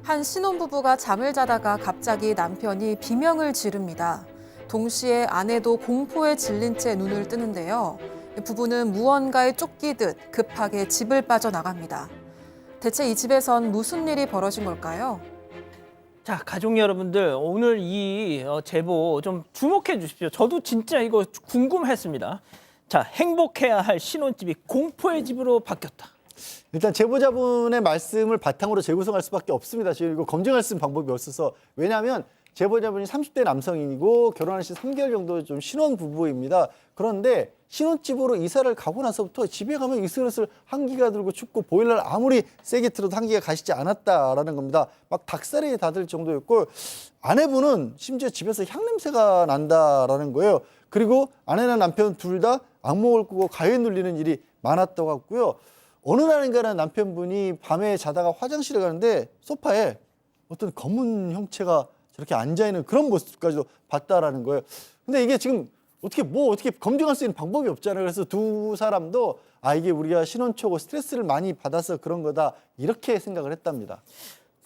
한 신혼부부가 잠을 자다가 갑자기 남편이 비명을 지릅니다. 동시에 아내도 공포에 질린 채 눈을 뜨는데요. 부부는 무언가에 쫓기듯 급하게 집을 빠져나갑니다. 대체 이 집에선 무슨 일이 벌어진 걸까요? 자, 가족 여러분들, 오늘 이 제보 좀 주목해 주십시오. 저도 진짜 이거 궁금했습니다. 자, 행복해야 할 신혼집이 공포의 집으로 바뀌었다. 일단 제보자분의 말씀을 바탕으로 재구성할 수밖에 없습니다. 지금 이거 검증할 수 있는 방법이 없어서. 왜냐하면 제보자분이 30대 남성이고 결혼한 지 3개월 정도 좀 신혼 부부입니다. 그런데 신혼집으로 이사를 가고 나서부터 집에 가면 이슬이슬 한기가 들고 춥고 보일러를 아무리 세게 틀어도 한기가 가시지 않았다라는 겁니다. 막 닭살이 닫을 정도였고, 아내분은 심지어 집에서 향냄새가 난다라는 거예요. 그리고 아내나 남편 둘 다 악몽을 꾸고 가위에 눌리는 일이 많았다고 하고요. 어느 날인가는 남편분이 밤에 자다가 화장실에 가는데 소파에 어떤 검은 형체가 저렇게 앉아있는 그런 모습까지도 봤다라는 거예요. 근데 이게 지금 어떻게 검증할 수 있는 방법이 없잖아요. 그래서 두 사람도 이게 우리가 신혼초고 스트레스를 많이 받아서 그런 거다, 이렇게 생각을 했답니다.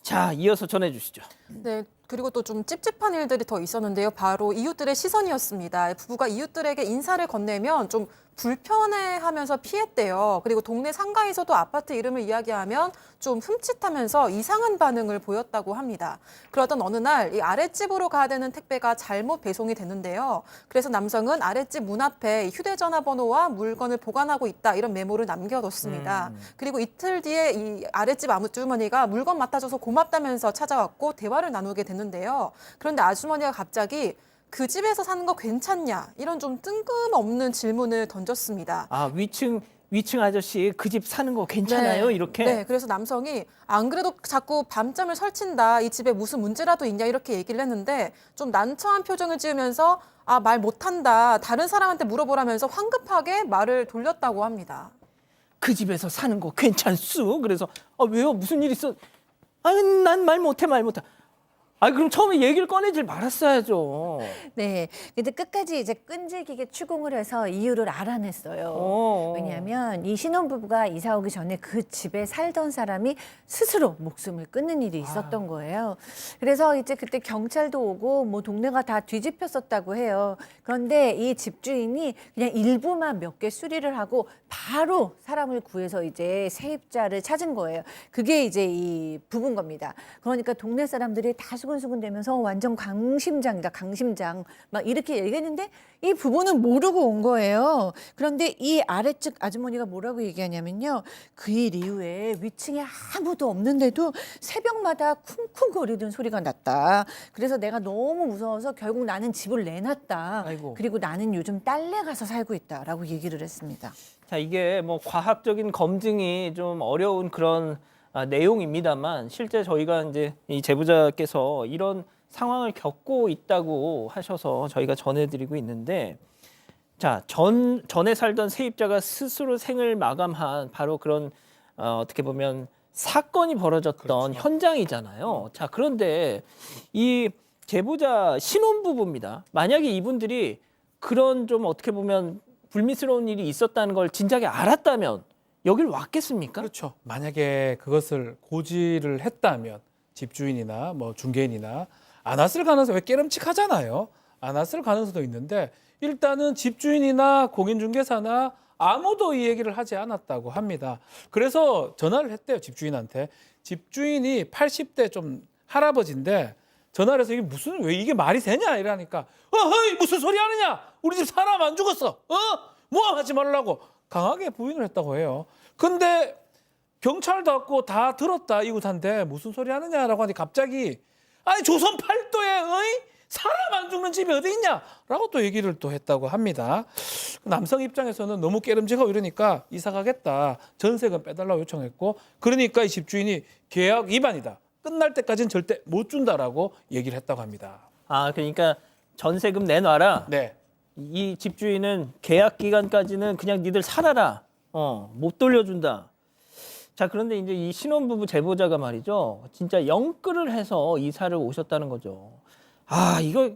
자, 이어서 전해 주시죠. 네, 그리고 또 좀 찝찝한 일들이 더 있었는데요. 바로 이웃들의 시선이었습니다. 부부가 이웃들에게 인사를 건네면 좀 불편해하면서 피했대요. 그리고 동네 상가에서도 아파트 이름을 이야기하면 좀 흠칫하면서 이상한 반응을 보였다고 합니다. 그러던 어느 날 이 아랫집으로 가야 되는 택배가 잘못 배송이 됐는데요. 그래서 남성은 아랫집 문 앞에 휴대전화 번호와 물건을 보관하고 있다, 이런 메모를 남겨뒀습니다. 그리고 이틀 뒤에 이 아랫집 아주머니가 물건 맡아줘서 고맙다면서 찾아왔고 대화를 나누게 됐는데요. 그런데 아주머니가 갑자기 그 집에서 사는 거 괜찮냐, 이런 좀 뜬금없는 질문을 던졌습니다. 위층 아저씨 그 집 사는 거 괜찮아요? 네. 이렇게? 네, 그래서 남성이 안 그래도 자꾸 밤잠을 설친다, 이 집에 무슨 문제라도 있냐, 이렇게 얘기를 했는데 좀 난처한 표정을 지으면서 말 못한다, 다른 사람한테 물어보라면서 황급하게 말을 돌렸다고 합니다. 그 집에서 사는 거 괜찮수? 그래서 왜요? 무슨 일 있어? 난 말 못해. 그럼 처음에 얘기를 꺼내질 말았어야죠. 네. 근데 끝까지 이제 끈질기게 추궁을 해서 이유를 알아냈어요. 왜냐하면 이 신혼부부가 이사 오기 전에 그 집에 살던 사람이 스스로 목숨을 끊는 일이 있었던 거예요. 그래서 이제 그때 경찰도 오고 뭐 동네가 다 뒤집혔었다고 해요. 그런데 이 집주인이 그냥 일부만 몇 개 수리를 하고 바로 사람을 구해서 이제 세입자를 찾은 거예요. 그게 이제 이 부부인 겁니다. 그러니까 동네 사람들이 다 수근수근 되면서 완전 강심장이다, 강심장, 막 이렇게 얘기했는데 이 부부는 모르고 온 거예요. 그런데 이 아래쪽 아주머니가 뭐라고 얘기하냐면요, 그 일 이후에 위층에 아무도 없는데도 새벽마다 쿵쿵거리던 소리가 났다. 그래서 내가 너무 무서워서 결국 나는 집을 내놨다. 아이고. 그리고 나는 요즘 딸네 가서 살고 있다라고 얘기를 했습니다. 자, 이게 뭐 과학적인 검증이 좀 어려운 그런 내용입니다만, 실제 저희가 이제 이 제보자께서 이런 상황을 겪고 있다고 하셔서 저희가 전해드리고 있는데, 자, 전에 살던 세입자가 스스로 생을 마감한 바로 그런 어떻게 보면 사건이 벌어졌던 현장이잖아요. 자, 그런데 이 제보자 신혼부부입니다. 만약에 이분들이 그런 좀 어떻게 보면 불미스러운 일이 있었다는 걸 진작에 알았다면 여길 왔겠습니까? 그렇죠. 만약에 그것을 고지를 했다면 집주인이나 뭐 중개인이나 안 왔을 가능성이, 왜 깨름칙하잖아요. 안 왔을 가능성도 있는데, 일단은 집주인이나 공인중개사나 아무도 이 얘기를 하지 않았다고 합니다. 그래서 전화를 했대요, 집주인한테. 집주인이 80대 좀 할아버지인데 전화를 해서 왜 이게 말이 되냐 이러니까, 어허이 무슨 소리 하느냐, 우리 집 사람 안 죽었어, 뭐 하지 말라고 강하게 부인을 했다고 해요. 근데 경찰도 왔고 다 들었다, 이웃한테 무슨 소리 하느냐라고 하니 갑자기 조선 팔도에 사람 안 죽는 집이 어디 있냐라고 또 얘기를 또 했다고 합니다. 남성 입장에서는 너무 깨름직하고 이러니까 이사 가겠다, 전세금 빼달라고 요청했고, 그러니까 이 집주인이 계약 위반이다, 끝날 때까지는 절대 못 준다라고 얘기를 했다고 합니다. 그러니까 전세금 내놔라. 네. 이 집주인은 계약 기간까지는 그냥 니들 살아라. 못 돌려준다. 자, 그런데 이제 이 신혼부부 제보자가 말이죠, 진짜 영끌을 해서 이사를 오셨다는 거죠. 이거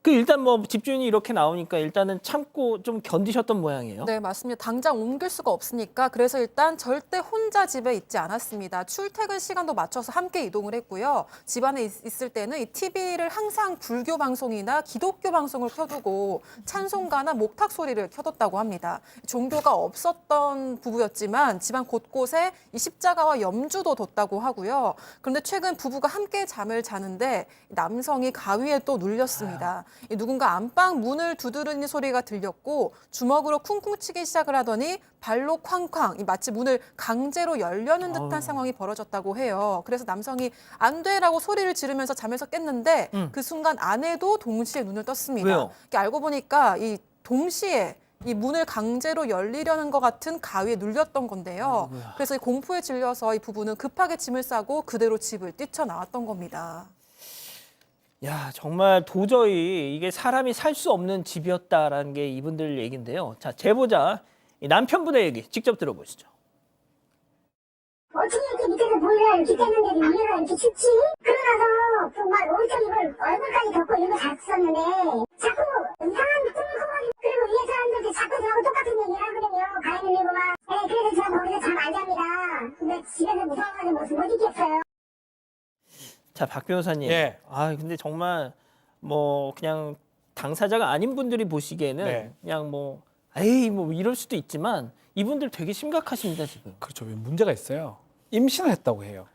그 일단 뭐 집주인이 이렇게 나오니까 일단은 참고 좀 견디셨던 모양이에요. 네, 맞습니다. 당장 옮길 수가 없으니까 그래서 일단 절대 혼자 집에 있지 않았습니다. 출퇴근 시간도 맞춰서 함께 이동을 했고요. 집안에 있을 때는 이 TV를 항상 불교 방송이나 기독교 방송을 켜두고 찬송가나 목탁 소리를 켜뒀다고 합니다. 종교가 없었던 부부였지만 집안 곳곳에 이 십자가와 염주도 뒀다고 하고요. 그런데 최근 부부가 함께 잠을 자는데 남성이 가위에 또 눌렸습니다. 누군가 안방 문을 두드리는 소리가 들렸고 주먹으로 쿵쿵 치기 시작을 하더니 발로 쾅쾅 마치 문을 강제로 열려는 듯한 상황이 벌어졌다고 해요. 그래서 남성이 안 돼라고 소리를 지르면서 잠에서 깼는데 그 순간 아내도 동시에 눈을 떴습니다. 왜요? 이렇게 알고 보니까 이 동시에 이 문을 강제로 열리려는 것 같은 가위에 눌렸던 건데요. 그래서 이 공포에 질려서 이 부부는 급하게 짐을 싸고 그대로 집을 뛰쳐나왔던 겁니다. 야, 정말 도저히 이게 사람이 살 수 없는 집이었다라는 게 이분들 얘기인데요. 자, 제보자 이 남편분의 얘기 직접 들어보시죠. 어떻게 이렇게 밑에서 보일러 이렇게 깼는데도 위에가 이렇게 춥지? 그러고 나서 막 온통 이걸 얼굴까지 덮고 이러고 잤었는데 자꾸 이상한 꿈을 꾸고 그리고 위에 사람들한테 자꾸 저하고 똑같은 얘기를 하거든요. 가위 눌리고 막. 네, 그래서 제가 거기서 잠 안 잡니다. 근데 집에서 무서워가지고 못 있겠어요. 자, 박 변호사님. 예. 아, 근데 정말 뭐 그냥 당사자가 아닌 분들이 보시기에는 네. 그냥 뭐 에이 뭐 이럴 수도 있지만 이분들 되게 심각하십니다, 지금. 그렇죠. 문제가 있어요. 임신을 했다고 해요.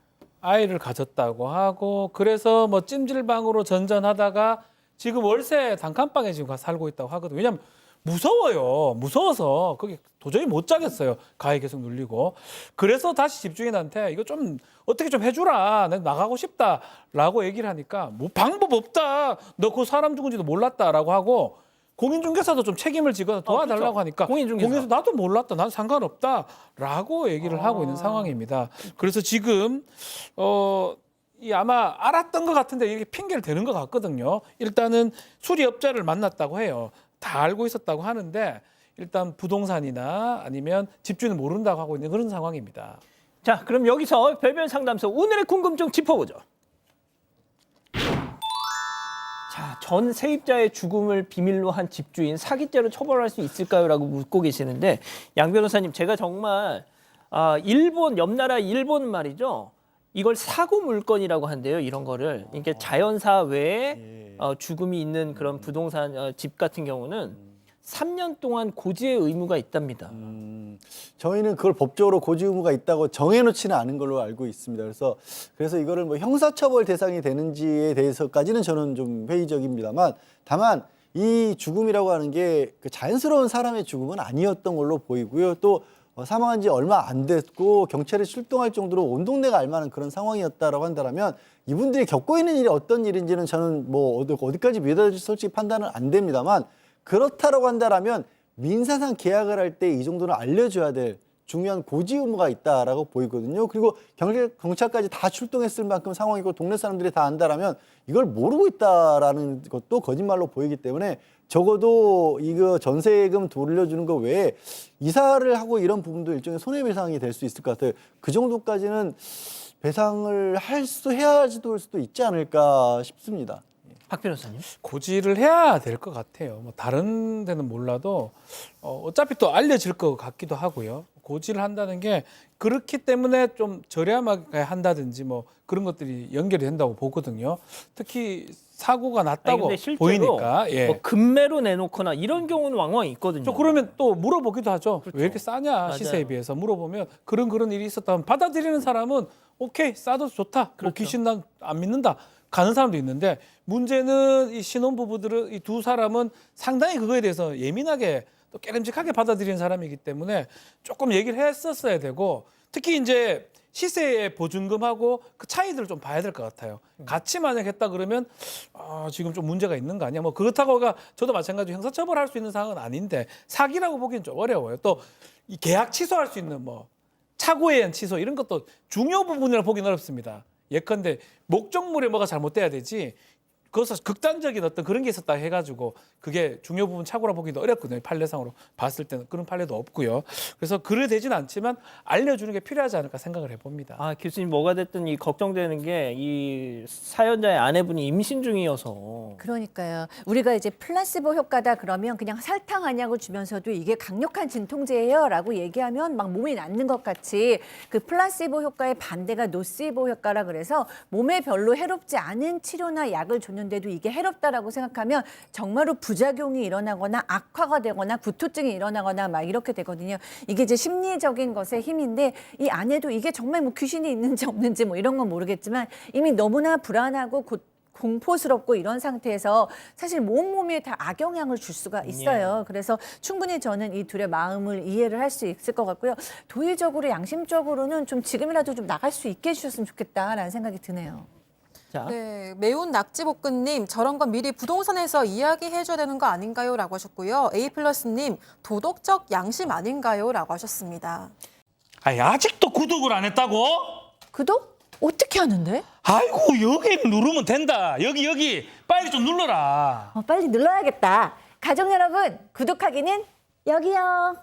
아이를 가졌다고 하고 그래서 뭐 찜질방으로 전전하다가 지금 월세 단칸방에 지금 가서 살고 있다고 하거든요. 왜냐하면 무서워요. 무서워서 거기 도저히 못 자겠어요. 가위 계속 눌리고. 그래서 다시 집주인한테 이거 좀 어떻게 좀 해주라. 내가 나가고 싶다라고 얘기를 하니까 뭐 방법 없다. 너 그 사람 죽은지도 몰랐다라고 하고 공인중개사도 좀 책임을 지거나 도와달라고 그렇죠. 하니까 공인중개사. 나도 몰랐다. 난 상관없다라고 얘기를 하고 있는 상황입니다. 그래서 지금 이 아마 알았던 것 같은데 이게 핑계를 대는 것 같거든요. 일단은 수리업자를 만났다고 해요. 다 알고 있었다고 하는데 일단 부동산이나 아니면 집주인은 모른다고 하고 있는 그런 상황입니다. 자, 그럼 여기서 별별 상담소 오늘의 궁금증 짚어보죠. 자, 전 세입자의 죽음을 비밀로 한 집주인 사기죄로 처벌할 수 있을까요?라고 묻고 계시는데 양 변호사님, 제가 정말 일본 옆 나라 일본 말이죠. 이걸 사고 물건이라고 한대요. 이런 거를 이게 자연사 외에 죽음이 있는 그런 부동산 집 같은 경우는 3년 동안 고지의 의무가 있답니다. 저희는 그걸 법적으로 고지 의무가 있다고 정해놓지는 않은 걸로 알고 있습니다. 그래서 이거를 뭐 형사처벌 대상이 되는지에 대해서까지는 저는 좀 회의적입니다만, 다만 이 죽음이라고 하는 게 그 자연스러운 사람의 죽음은 아니었던 걸로 보이고요. 또 사망한 지 얼마 안 됐고 경찰이 출동할 정도로 온 동네가 알만한 그런 상황이었다라고 한다면 이분들이 겪고 있는 일이 어떤 일인지는 저는 뭐 어디까지 믿어질지 솔직히 판단은 안 됩니다만, 그렇다라고 한다면 민사상 계약을 할 때 이 정도는 알려줘야 될 중요한 고지 의무가 있다라고 보이거든요. 그리고 경찰까지 다 출동했을 만큼 상황이고 동네 사람들이 다 안다라면 이걸 모르고 있다라는 것도 거짓말로 보이기 때문에 적어도 이거 전세금 돌려주는 거 외에 이사를 하고 이런 부분도 일종의 손해배상이 될 수 있을 것 같아요. 그 정도까지는 배상을 해야 할 수도 있지 않을까 싶습니다. 박 변호사님. 고지를 해야 될 것 같아요. 뭐 다른 데는 몰라도 어차피 또 알려질 것 같기도 하고요. 고지를 한다는 게 그렇기 때문에 좀 저렴하게 한다든지 뭐 그런 것들이 연결이 된다고 보거든요. 특히 사고가 났다고 근데 실제로 보이니까. 예. 뭐 금매로 내놓거나 이런 경우는 왕왕 있거든요. 저 그러면 또 물어보기도 하죠. 그렇죠. 왜 이렇게 싸냐 맞아요. 시세에 비해서 물어보면 그런 일이 있었다면 받아들이는 사람은 오케이 싸도 좋다. 뭐 그렇죠. 귀신 난 안 믿는다. 가는 사람도 있는데 문제는 이 신혼부부들은 이 두 사람은 상당히 그거에 대해서 예민하게 또 깨름직하게 받아들이는 사람이기 때문에 조금 얘기를 했었어야 되고 특히 이제 시세의 보증금하고 그 차이들을 좀 봐야 될 것 같아요. 같이 만약 했다 그러면 지금 좀 문제가 있는 거 아니야? 뭐 그렇다고가 저도 마찬가지로 형사처벌할 수 있는 상황은 아닌데 사기라고 보기엔 좀 어려워요. 또 이 계약 취소할 수 있는 뭐 착오에 의한 취소 이런 것도 중요 부분이라 보기는 어렵습니다. 예컨대 목적물에 뭐가 잘못돼야 되지 그것은 극단적인 어떤 그런 게 있었다 해가지고 그게 중요 부분 착오라 보기도 어렵거든요. 판례상으로 봤을 때는 그런 판례도 없고요. 그래서 그래 되진 않지만 알려주는 게 필요하지 않을까 생각을 해봅니다. 아, 교수님 뭐가 됐든 이 걱정되는 게 이 사연자의 아내분이 임신 중이어서 그러니까요. 우리가 이제 플라시보 효과다 그러면 그냥 설탕 한약을 주면서도 이게 강력한 진통제예요라고 얘기하면 막 몸이 낫는 것 같이 그 플라시보 효과의 반대가 노시보 효과라 그래서 몸에 별로 해롭지 않은 치료나 약을 줬는데도 이게 해롭다라고 생각하면 정말로 부작용이 일어나거나 악화가 되거나 구토증이 일어나거나 막 이렇게 되거든요. 이게 이제 심리적인 것의 힘인데 이 안에도 이게 정말 뭐 귀신이 있는지 없는지 뭐 이런 건 모르겠지만 이미 너무나 불안하고 공포스럽고 이런 상태에서 사실 몸에 다 악영향을 줄 수가 있어요. 그래서 충분히 저는 이 둘의 마음을 이해를 할 수 있을 것 같고요. 도의적으로 양심적으로는 좀 지금이라도 좀 나갈 수 있게 해주셨으면 좋겠다라는 생각이 드네요. 자, 네, 매운 낙지볶음님 저런 건 미리 부동산에서 이야기해줘야 되는 거 아닌가요? 라고 하셨고요. A+님 도덕적 양심 아닌가요? 라고 하셨습니다. 아니, 아직도 구독을 안 했다고? 구독? 어떻게 하는데? 아이고, 여기 누르면 된다. 여기 빨리 좀 눌러라. 빨리 눌러야겠다. 가족 여러분, 구독하기는 여기요.